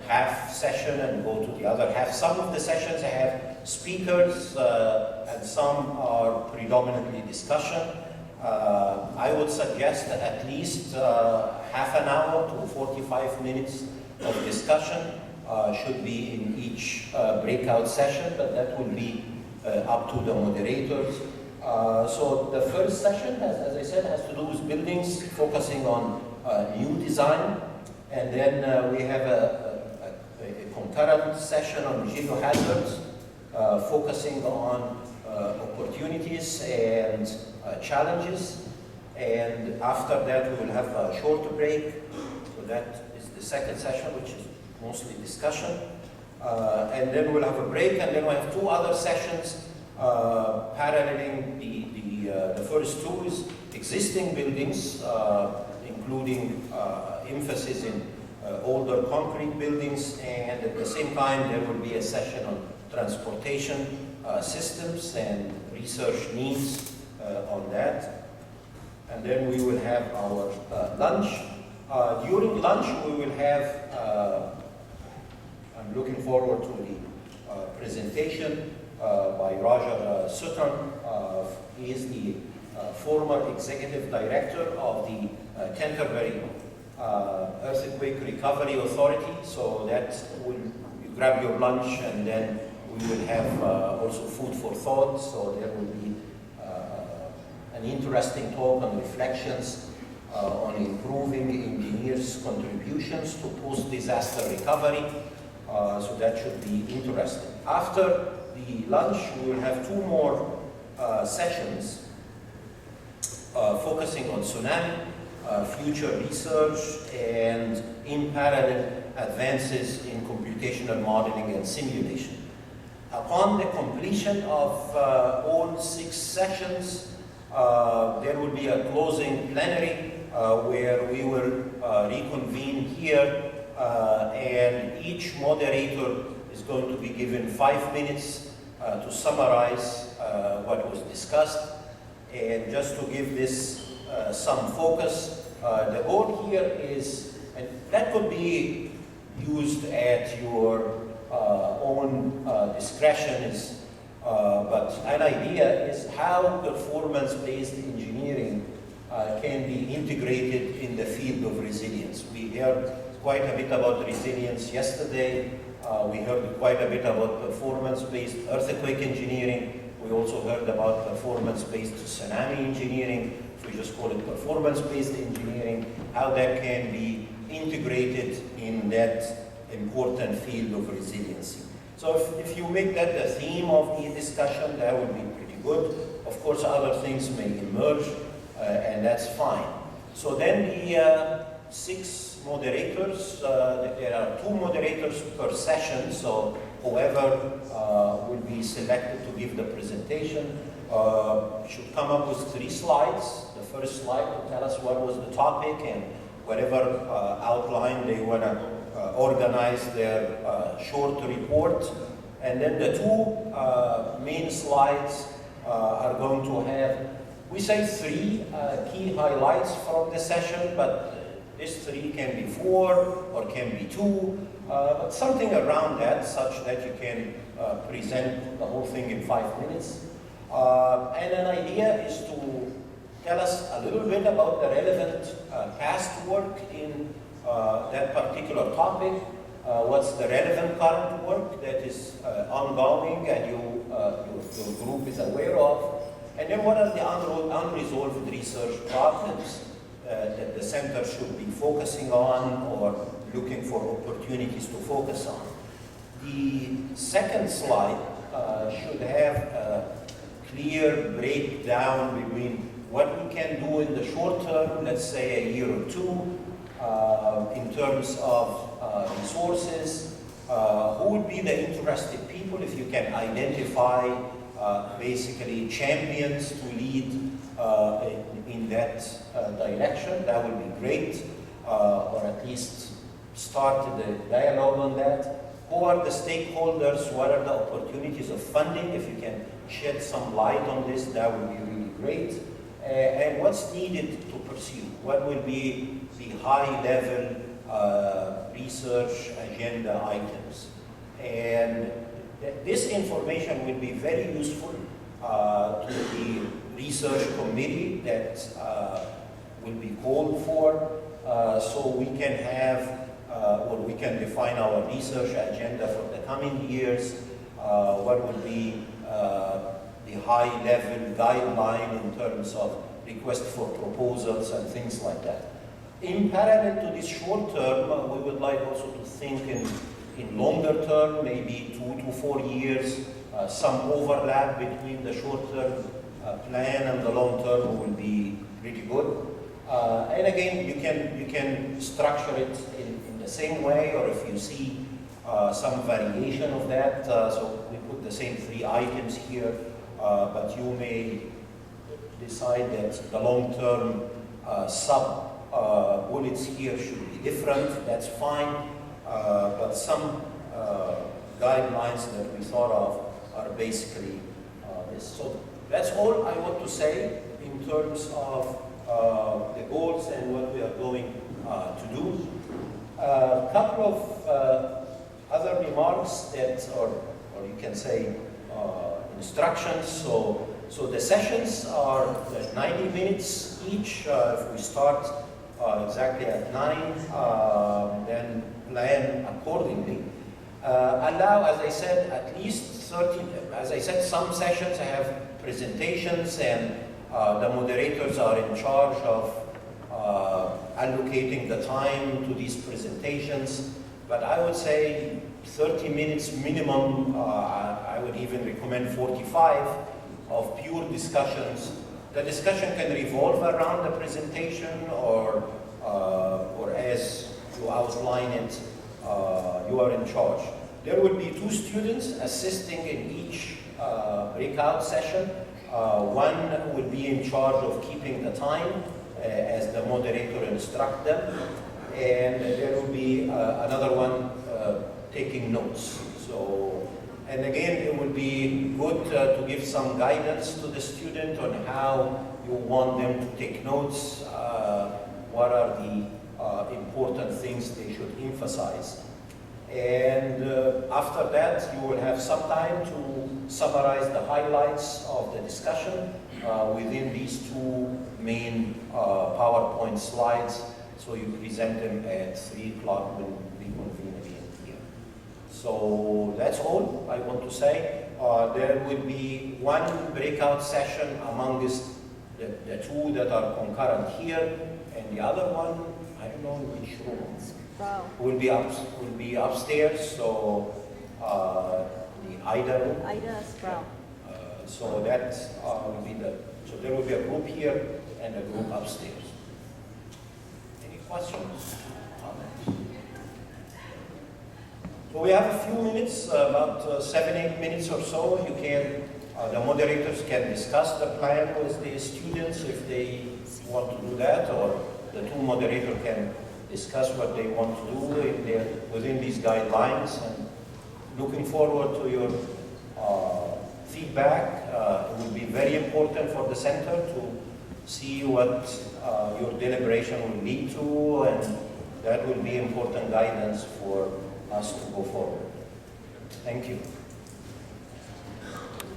half session and go to the other half. Some of the sessions have speakers and some are predominantly discussion. I would suggest that at least half an hour to 45 minutes of discussion should be in each breakout session, but that will be up to the moderators. So the first session, as I said, has to do with buildings, focusing on new design. And then we have a concurrent session on geohazards, focusing on opportunities and challenges. And after that, we will have a short break. So that is the second session, which is mostly discussion. And then we'll have a break, and then we'll have two other sessions paralleling the first two is existing buildings, including emphasis in older concrete buildings, and at the same time there will be a session on transportation systems and research needs on that. And then we will have our lunch. During lunch we will have, I'm looking forward to the presentation by Roger Sutton. He is the former executive director of the Canterbury Earthquake Recovery Authority. So that will, you grab your lunch, and then we will have also food for thought. So there will be an interesting talk on reflections on improving engineers' contributions to post-disaster recovery. So that should be interesting. After the lunch, we will have two more sessions focusing on tsunami, future research, and in parallel advances in computational modeling and simulation. Upon the completion of all 6 sessions, there will be a closing plenary where we will reconvene here, and each moderator is going to be given 5 minutes to summarize what was discussed. And just to give this some focus, the goal here is, and that could be used at your own discretion, but an idea is how performance-based engineering can be integrated in the field of resilience. We heard quite a bit about resilience yesterday. We heard quite a bit about performance-based earthquake engineering. We also heard about performance-based tsunami engineering. We just call it performance-based engineering, how that can be integrated in that important field of resiliency. So if you make that the theme of the discussion, that would be pretty good. Of course, other things may emerge, and that's fine. So then the 6 moderators, there are 2 moderators per session, so whoever will be selected to give the presentation should come up with 3 slides. The first slide to tell us what was the topic and whatever outline they want to organize their short report. And then the 2 main slides are going to have, we say 3 key highlights from the session, but this 3 can be 4 or can be 2, but something around that, such that you can present the whole thing in 5 minutes. And an idea is to tell us a little bit about the relevant past work in that particular topic. What's the relevant current work that is ongoing and your group is aware of? And then what are the unresolved research problems that the center should be focusing on or looking for opportunities to focus on? The second slide should have a clear breakdown between what we can do in the short term, let's say a year or 2, in terms of resources, who would be the interested people if you can identify basically champions to lead in that direction, that would be great, or at least start the dialogue on that. Who are the stakeholders? What are the opportunities of funding? If you can shed some light on this, that would be really great. And what's needed to pursue? What will be the high-level research agenda items. And this information will be very useful to the research committee that will be called for, so we can have, or we can define our research agenda for the coming years, what would be the high-level guideline in terms of request for proposals and things like that. In parallel to this short term, we would like also to think in longer term, maybe 2 to 4 years, some overlap between the short-term plan and the long-term will be pretty good. And again, you can structure it in the same way, or if you see some variation of that, so we put the same 3 items here, but you may decide that the long-term sub-bullets here should be different, that's fine, but some guidelines that we thought of are basically this. So that's all I want to say in terms of the goals and what we are going to do. A couple of other remarks that, or you can say instructions. So the sessions are 90 minutes each. If we start exactly at 9, then plan accordingly. Allow, as I said, at least 30, as I said, some sessions have presentations and the moderators are in charge of allocating the time to these presentations. But I would say 30 minutes minimum, I would even recommend 45 of pure discussions. The discussion can revolve around the presentation or as you outline it, you are in charge. There will be 2 students assisting in each breakout session. One will be in charge of keeping the time as the moderator instructs them, and there will be another one taking notes. So, and again, it would be good to give some guidance to the student on how you want them to take notes, what are the important things they should emphasize. And after that, you will have some time to summarize the highlights of the discussion within these 2 main PowerPoint slides. So you present them at 3 o'clock when we convene again here. So that's all I want to say. There will be 1 breakout session amongst the 2 that are concurrent here, and the other one, I don't know which room. Wow. Will be upstairs, so the Ida room. Ida Sprout. So that will be so there will be a group here and a group upstairs. Any questions? Comments? So we have a few minutes, about 7-8 minutes or so. You can, the moderators can discuss the plan with the students if they want to do that, or the 2 moderators can discuss what they want to do within these guidelines. And looking forward to your feedback. It will be very important for the center to see what your deliberation will lead to, and that will be important guidance for us to go forward. Thank you.